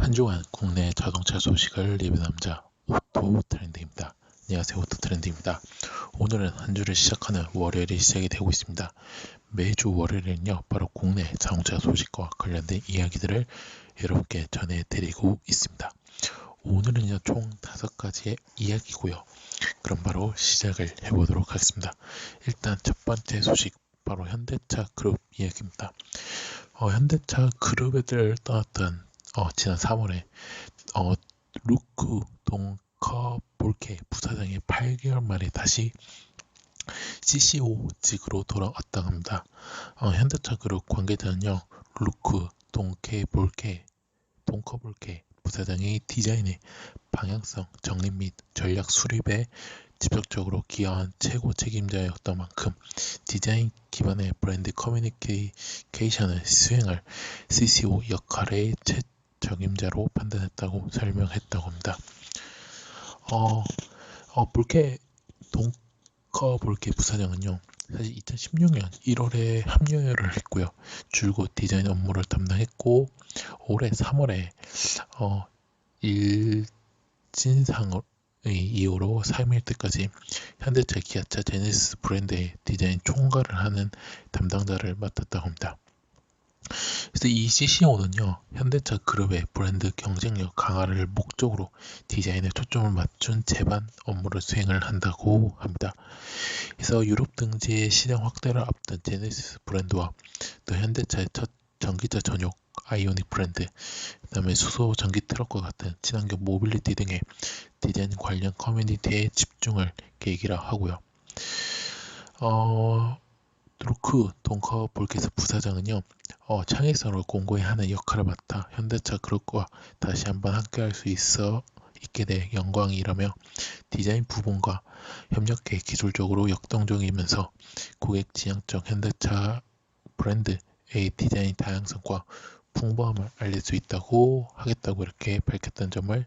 한 주간 국내 자동차 소식을 리뷰 남자 오토트렌드입니다. 안녕하세요, 오토트렌드입니다. 오늘은 한 주를 시작하는 월요일이 시작이 되고 있습니다. 매주 월요일은요, 바로 국내 자동차 소식과 관련된 이야기들을 여러분께 전해드리고 있습니다. 오늘은요, 총 5가지의 이야기고요. 그럼 바로 시작을 해보도록 하겠습니다. 일단 첫 번째 소식, 바로 현대차 그룹 이야기입니다. 현대차 그룹을 떠났던 지난 3월에 루크 동커볼케 부사장이 8개월 만에 다시 CCO직으로 돌아왔다고 합니다. 현대차 그룹 관계자는요, 루크 동커볼케 부사장의 디자인의 방향성, 정립 및 전략 수립에 직접적으로 기여한 최고 책임자였던 만큼 디자인 기반의 브랜드 커뮤니케이션을 수행할 CCO 역할의 책임자로 판단했다고 설명했다고 합니다. 동커볼케 부사장은요, 사실 2016년 1월에 합류를 했고요. 줄곧 디자인 업무를 담당했고, 올해 3월에 일진상의 이후로 3일 때까지 현대차, 기아차, 제네시스 브랜드의 디자인 총괄을 하는 담당자를 맡았다고 합니다. 그래서 이 CCO는요, 현대차 그룹의 브랜드 경쟁력 강화를 목적으로 디자인에 초점을 맞춘 제반 업무를 수행을 한다고 합니다. 그래서 유럽 등지의 시장 확대를 앞둔 제네시스 브랜드와 또 현대차의 첫 전기차 전용 아이오닉 브랜드, 그 다음에 수소 전기 트럭과 같은 친환경 모빌리티 등의 디자인 관련 커뮤니티에 집중을 계기라 하고요. 루크 동커볼케스 부사장은요, 창의성을 공고히 하는 역할을 맡아 현대차 그룹과 다시 한번 함께할 수 있게 돼 영광이라며 디자인 부분과 협력해 기술적으로 역동적이면서 고객 지향적 현대차 브랜드의 디자인 다양성과 풍부함을 알릴 수 있다고 하겠다고 이렇게 밝혔던 점을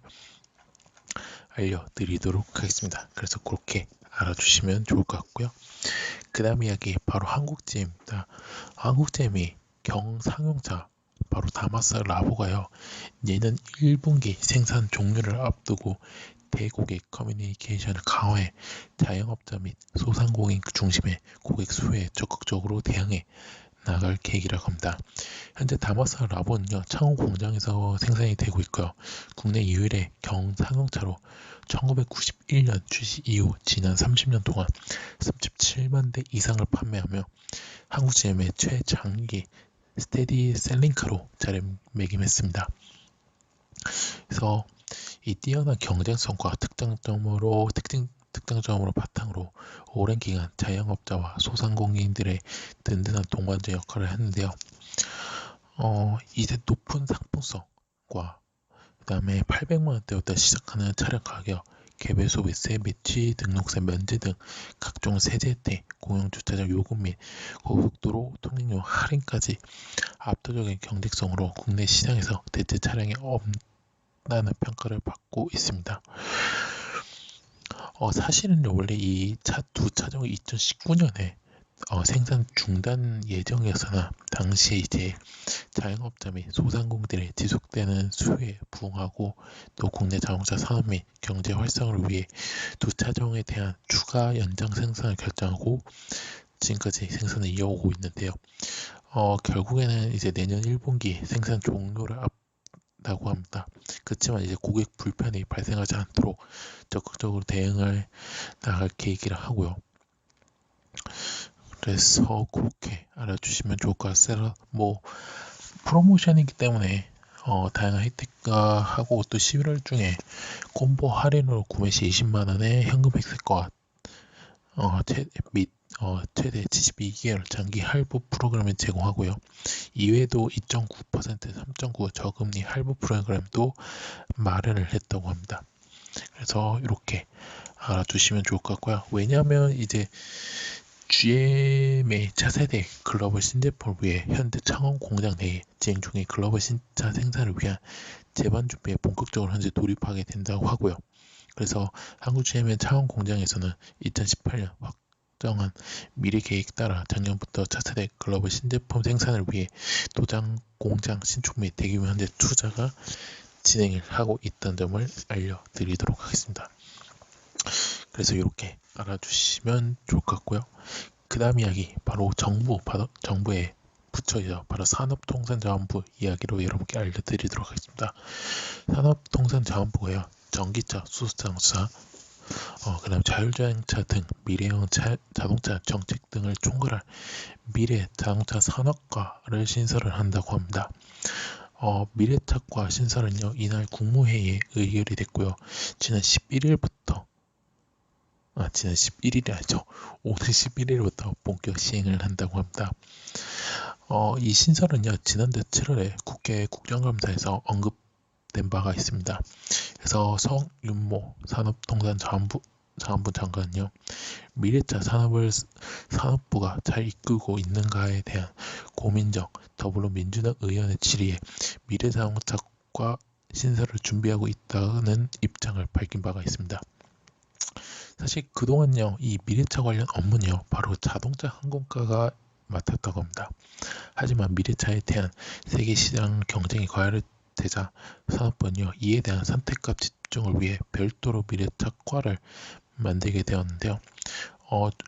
알려드리도록 하겠습니다. 그래서 그렇게 알아주시면 좋을 것 같고요. 그 다음 이야기 바로 한국GM입니다. 한국GM이 경상용차 바로 다마스 라보가요, 내년 1분기 생산 종료를 앞두고 대고객 커뮤니케이션을 강화해 자영업자 및 소상공인 중심의 고객 수요에 적극적으로 대응해 나갈 계획이라고 합니다. 현재 다마스 라보는요, 창원 공장에서 생산이 되고 있고요. 국내 유일의 경상용차로 1991년 출시 이후 지난 30년 동안 37만 대 이상을 판매하며 한국GM의 최장기 스테디 셀링카로 자리매김했습니다. 그래서 이 뛰어난 경쟁성과 특장점으로 바탕으로 오랜 기간 자영업자와 소상공인들의 든든한 동반자 역할을 했는데요. 이제 높은 상품성과 그 다음에 800만 원대부터 시작하는 차량 가격, 개별 소비세, 매치 등록세 면제 등 각종 세제 혜택, 공용주차장 요금 및 고속도로 통행료 할인까지 압도적인 경쟁성으로 국내 시장에서 대체 차량이 없다는 평가를 받고 있습니다. 사실은 원래 이 두 차종이 2019년에 생산 중단 예정이었으나 당시에 이제 자영업자 및 소상공인들의 지속되는 수요에 부응하고 또 국내 자동차 산업 및 경제 활성화를 위해 두 차종에 대한 추가 연장 생산을 결정하고 지금까지 생산을 이어오고 있는데요. 결국에는 이제 내년 1분기 생산 종료를 앞다고 합니다. 그렇지만 이제 고객 불편이 발생하지 않도록 적극적으로 대응을 나갈 계획이라 하고요. 그래서 그렇게 알아주시면 좋을 것 같아요. 프로모션이기 때문에 다양한 혜택과 하고 또 11월 중에 콤보 할인으로 구매 시 20만원의 현금 혜택과 최대 72개월 장기 할부 프로그램을 제공하고요. 이외에도 2.9%, 3.9 저금리 할부 프로그램도 마련을 했다고 합니다. 그래서 이렇게 알아두시면 좋을 것 같고요. 왜냐하면 이제 GM의 차세대 글로벌 신제품을 위해 현대 창원 공장 내에 진행 중인 글로벌 신차 생산을 위한 제반 준비에 본격적으로 현재 돌입하게 된다고 하고요. 그래서 한국 GM의 창원 공장에서는 2018년 확정한 미래 계획 따라 작년부터 차세대 글로벌 신제품 생산을 위해 도장 공장 신축 및 대규모 현재 투자가 진행을 하고 있다는 점을 알려드리도록 하겠습니다. 그래서 이렇게 알아주시면 좋을 것 같고요. 그 다음 이야기 바로 정부의 부처이죠. 바로 산업통상자원부 이야기로 여러분께 알려드리도록 하겠습니다. 산업통상자원부가요. 전기차, 수소자동차, 그다음 자율주행차 등 미래형 자동차 정책 등을 총괄할 미래 자동차 산업과를 신설을 한다고 합니다. 미래차과 신설은요, 이날 국무회의에 의결이 됐고요. 지난 11일이 아니죠. 오늘 11일부터 본격 시행을 한다고 합니다. 이 신설은요, 지난달 7월에 국회 국정감사에서 언급된 바가 있습니다. 그래서 성윤모 산업통상자원부 장관은요, 미래차 산업부가 잘 이끌고 있는가에 대한 고민정 더불어민주당 의원의 질의에 미래자동차과 신설을 준비하고 있다는 입장을 밝힌 바가 있습니다. 사실 그동안요, 이 미래차 관련 업무는요, 바로 자동차 항공가가 맡았다고 합니다. 하지만 미래차에 대한 세계 시장 경쟁이 과열되자 산업부는요, 이에 대한 선택과 집중을 위해 별도로 미래차과를 만들게 되었는데요.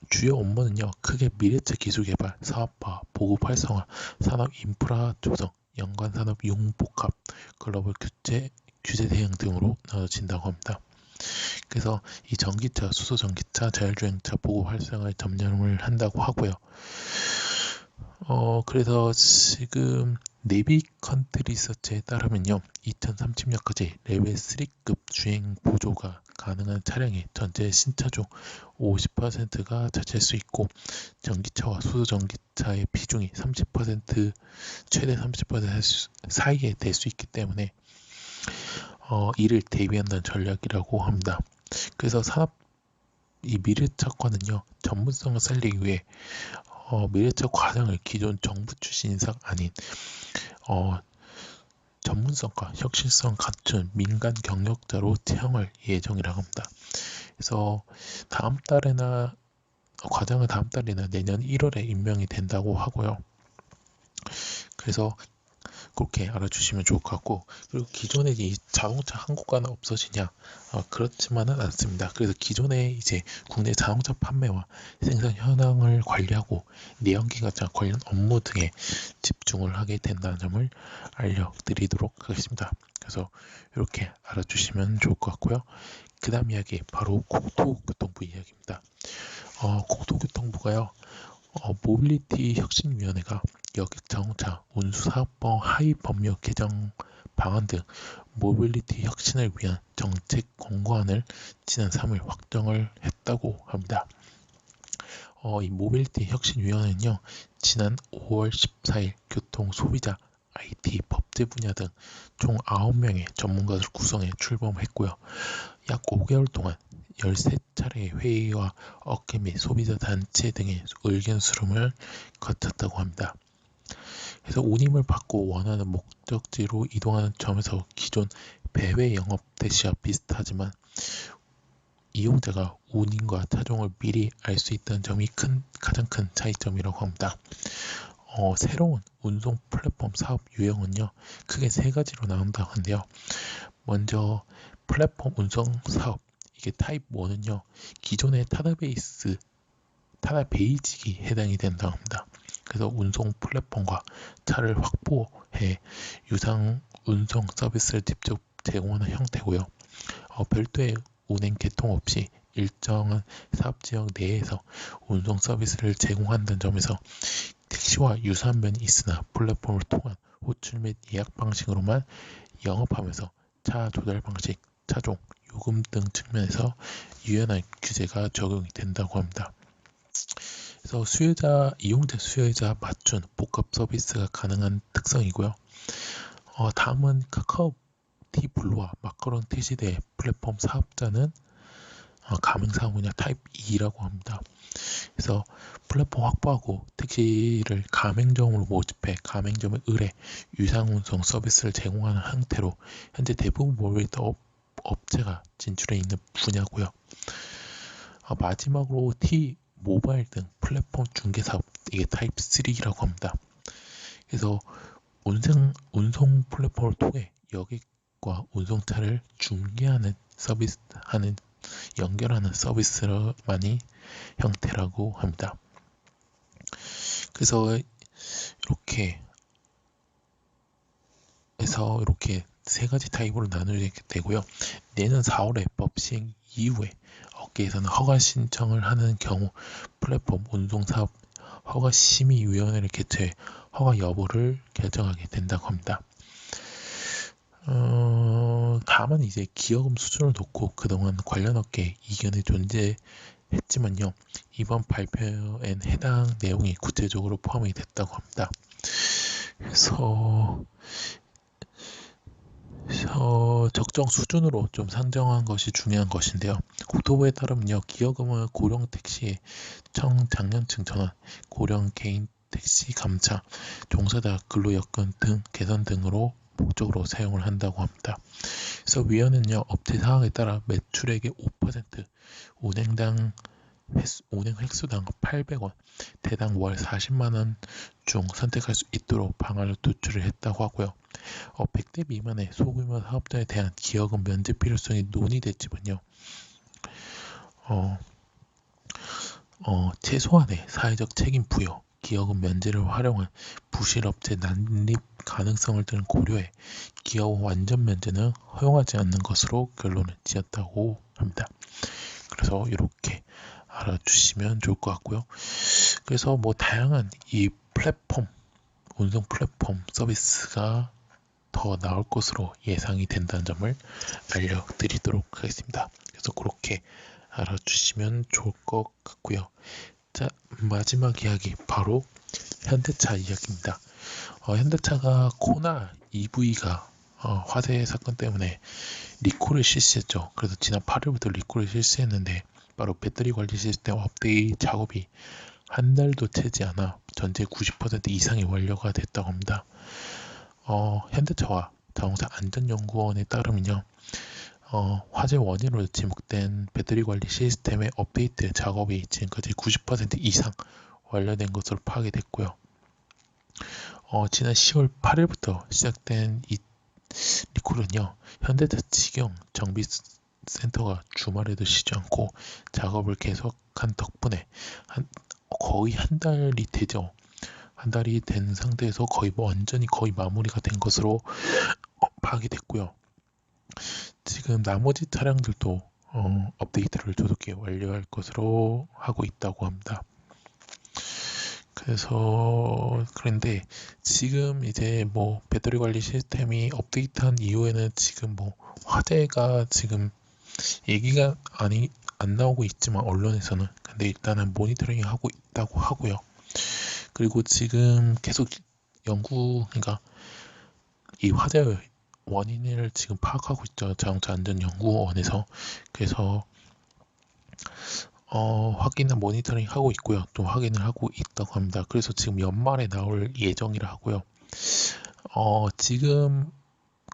주요 업무는요, 크게 미래차 기술 개발, 사업화, 보급 활성화, 산업 인프라 조성, 연관 산업 융복합, 글로벌 규제 대응 등으로 나눠진다고 합니다. 그래서 이 전기차, 수소전기차, 자율주행차 보급 활성화에 점령을 한다고 하고요. 그래서 지금 네비 컨트리 리서치에 따르면요, 2030년까지 레벨 3급 주행 보조가 가능한 차량의 전체 신차 중 50%가 차지할 수 있고, 전기차와 수소전기차의 비중이 30% 최대 30% 사이에 될 수 있기 때문에 이를 대비한다는 전략이라고 합니다. 그래서 이 미래차과는요, 전문성을 살리기 위해 미래차 과장을 기존 정부 출신 인사가 아닌 전문성과 혁신성 갖춘 민간 경력자로 채용할 예정이라고 합니다. 그래서 과장은 다음 달이나 내년 1월에 임명이 된다고 하고요. 그래서 그렇게 알아주시면 좋을 것 같고, 그리고 기존에 이 자동차 항공가는 없어지냐? 그렇지만은 않습니다. 그래서 기존에 이제 국내 자동차 판매와 생산 현황을 관리하고 내연기관차 관련 업무 등에 집중을 하게 된다는 점을 알려드리도록 하겠습니다. 그래서 이렇게 알아주시면 좋을 것 같고요. 그 다음 이야기 바로 국토교통부 이야기입니다. 국토교통부가요, 모빌리티 혁신위원회가 여객자동차 운수사업법 하위 법률 개정 방안 등 모빌리티 혁신을 위한 정책 권고안을 지난 3일 확정을 했다고 합니다. 이 모빌리티 혁신위원회는요, 지난 5월 14일 교통, 소비자, IT, 법제 분야 등 총 9명의 전문가들 구성해 출범했고요. 약 5개월 동안 13차례의 회의와 업계 및 소비자 단체 등의 의견 수렴을 거쳤다고 합니다. 그래서 운임을 받고 원하는 목적지로 이동하는 점에서 기존 배회 영업 대시와 비슷하지만 이용자가 운임과 차종을 미리 알 수 있다는 점이 가장 큰 차이점이라고 합니다. 새로운 운송 플랫폼 사업 유형은요, 크게 세 가지로 나온다고 하는데요. 먼저 플랫폼 운송 사업, 이게 타입 1은요, 기존의 타다 베이직이 해당이 된다고 합니다. 그래서 운송 플랫폼과 차를 확보해 유상 운송 서비스를 직접 제공하는 형태고요. 별도의 운행 개통 없이 일정한 사업지역 내에서 운송 서비스를 제공한다는 점에서 택시와 유사한 면이 있으나 플랫폼을 통한 호출 및 예약 방식으로만 영업하면서 차 조달 방식, 차종, 요금 등 측면에서 유연한 규제가 적용이 된다고 합니다. 그래서 이용자 수요자 맞춘 복합 서비스가 가능한 특성이고요. 다음은 카카오티 블루와 마카롱 택시대 플랫폼 사업자는 가맹사업 분야 타입 2라고 합니다. 그래서 플랫폼 확보하고 택시를 가맹점으로 모집해 가맹점에 의뢰 유상운송 서비스를 제공하는 형태로 현재 대부분 모빌리티 업체가 진출해 있는 분야고요. 마지막으로 모바일 등 플랫폼 중개 사업, 이게 타입 3라고 합니다. 그래서 운송 플랫폼을 통해 여객 고객과 운송차를 중개하는 연결하는 서비스만이 형태라고 합니다. 그래서 이렇게 세 가지 타입으로 나누게 되고요. 내년 4월에 법 시행 이후에 업계에서는 허가 신청을 하는 경우 플랫폼 운송사업 허가심의위원회를 개최해 허가 여부를 결정하게 된다고 합니다. 다만 이제 기여금 수준을 놓고 그동안 관련 업계에 이견이 존재했지만요. 이번 발표엔 해당 내용이 구체적으로 포함이 됐다고 합니다. 그래서 적정 수준으로 좀 상정한 것이 중요한 것인데요. 국토부에 따르면요, 기여금은 고령 택시의 청장년층 전환, 고령 개인 택시 감차, 종사자 근로여건 등 개선 등으로 목적으로 사용을 한다고 합니다. 그래서 위원회는요, 업체 상황에 따라 매출액의 5%, 운행 횟수당 800원, 대당 월 40만 원 중 선택할 수 있도록 방안을 도출을 했다고 하고요. 100대 미만의 소규모 사업자에 대한 기여금 면제 필요성이 논의됐지만요. 최소한의 사회적 책임 부여, 기여금 면제를 활용한 부실업체 난립 가능성을 등 고려해 기여금 완전 면제는 허용하지 않는 것으로 결론을 지었다고 합니다. 그래서 이렇게 알아주시면 좋을 것 같고요. 그래서 다양한 이 운송 플랫폼 서비스가 더 나올 것으로 예상이 된다는 점을 알려드리도록 하겠습니다. 그래서 그렇게 알아주시면 좋을 것 같고요. 자, 마지막 이야기 바로 현대차 이야기입니다. 현대차가 코나 EV가 화재 사건 때문에 리콜을 실시했죠. 그래서 지난 8일부터 리콜을 실시했는데 바로 배터리 관리 시스템 업데이트 작업이 한 달도 채지 않아 전체 90% 이상이 완료가 됐다고 합니다. 현대차와 자동차 안전연구원에 따르면요, 화재 원인으로 지목된 배터리 관리 시스템의 업데이트 작업이 지금까지 90% 이상 완료된 것으로 파악이 됐고요. 지난 10월 8일부터 시작된 이 리콜은요, 현대차 직영 정비센터가 주말에도 쉬지 않고 작업을 계속한 덕분에 거의 한 달이 되죠. 한 달이 된 상태에서 완전히 마무리가 된 것으로 파악이 됐고요. 지금 나머지 차량들도 업데이트를 조속히 완료할 것으로 하고 있다고 합니다. 그런데 지금 이제 배터리 관리 시스템이 업데이트한 이후에는 지금 화재가 지금 얘기가 안 나오고 있지만 언론에서는, 근데 일단은 모니터링 하고 있다고 하고요. 그리고 지금 계속 그러니까 이 화재 원인을 지금 파악하고 있죠. 자동차 안전연구원에서. 그래서 확인은 모니터링 하고 있고요. 또 확인을 하고 있다고 합니다. 그래서 지금 연말에 나올 예정이라 하고요. 지금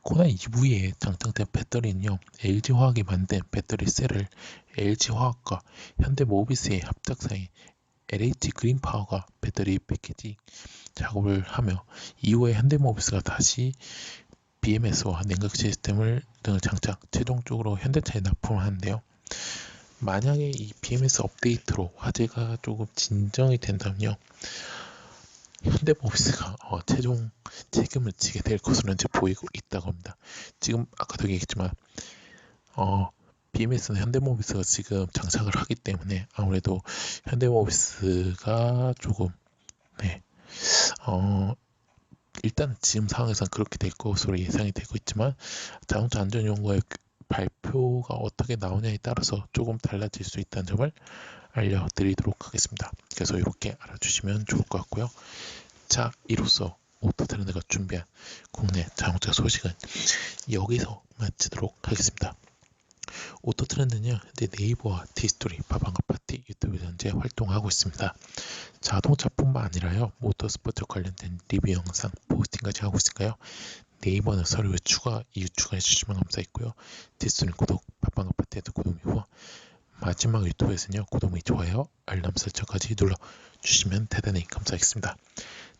코나 EV에 장착된 배터리는요, LG화학이 만든 배터리 셀을 LG화학과 현대모비스의 합작사인 LH 그린파워가 배터리 패키지 작업을 하며 이후에 현대모비스가 다시 BMS와 냉각 시스템을 등을 장착, 최종적으로 현대차에 납품을 하는데요. 만약에 이 BMS 업데이트로 화재가 조금 진정이 된다면요, 현대모비스가 최종 책임을 지게 될 것으로 이제 보이고 있다고 합니다. 지금 아까도 얘기했지만 BMS는 현대모비스가 지금 장착을 하기 때문에 아무래도 현대모비스가 조금 일단 지금 상황에서는 그렇게 될 것으로 예상이 되고 있지만 자동차 안전연구원의 발표가 어떻게 나오냐에 따라서 조금 달라질 수 있다는 점을 알려드리도록 하겠습니다. 그래서 이렇게 알아주시면 좋을 것 같고요. 자, 이로써 오토트렌드가 준비한 국내 자동차 소식은 여기서 마치도록 하겠습니다. 오토트렌드는요, 현재 네이버와 티스토리, 바방아파티 유튜브 현재 활동하고 있습니다. 자동차뿐만 아니라요, 모터스포츠 관련된 리뷰 영상, 포스팅까지 하고 있으니까요. 네이버는 서류 이유 추가해 주시면 감사했고요. 티스토리 구독, 바방아파티에도 구독이고 마지막 유튜브에서는요, 구독 및 좋아요, 알람 설정까지 눌러주시면 대단히 감사하겠습니다.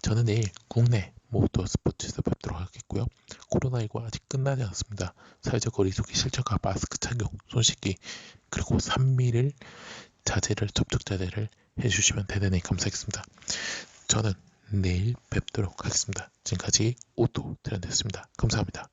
저는 내일 국내 모터 스포츠에서 뵙도록 하겠고요. 코로나19 아직 끝나지 않았습니다. 사회적 거리두기 실천과 마스크 착용, 손 씻기, 그리고 3밀을 접촉 자제를 해주시면 대단히 감사하겠습니다. 저는 내일 뵙도록 하겠습니다. 지금까지 오토 트렌드였습니다. 감사합니다.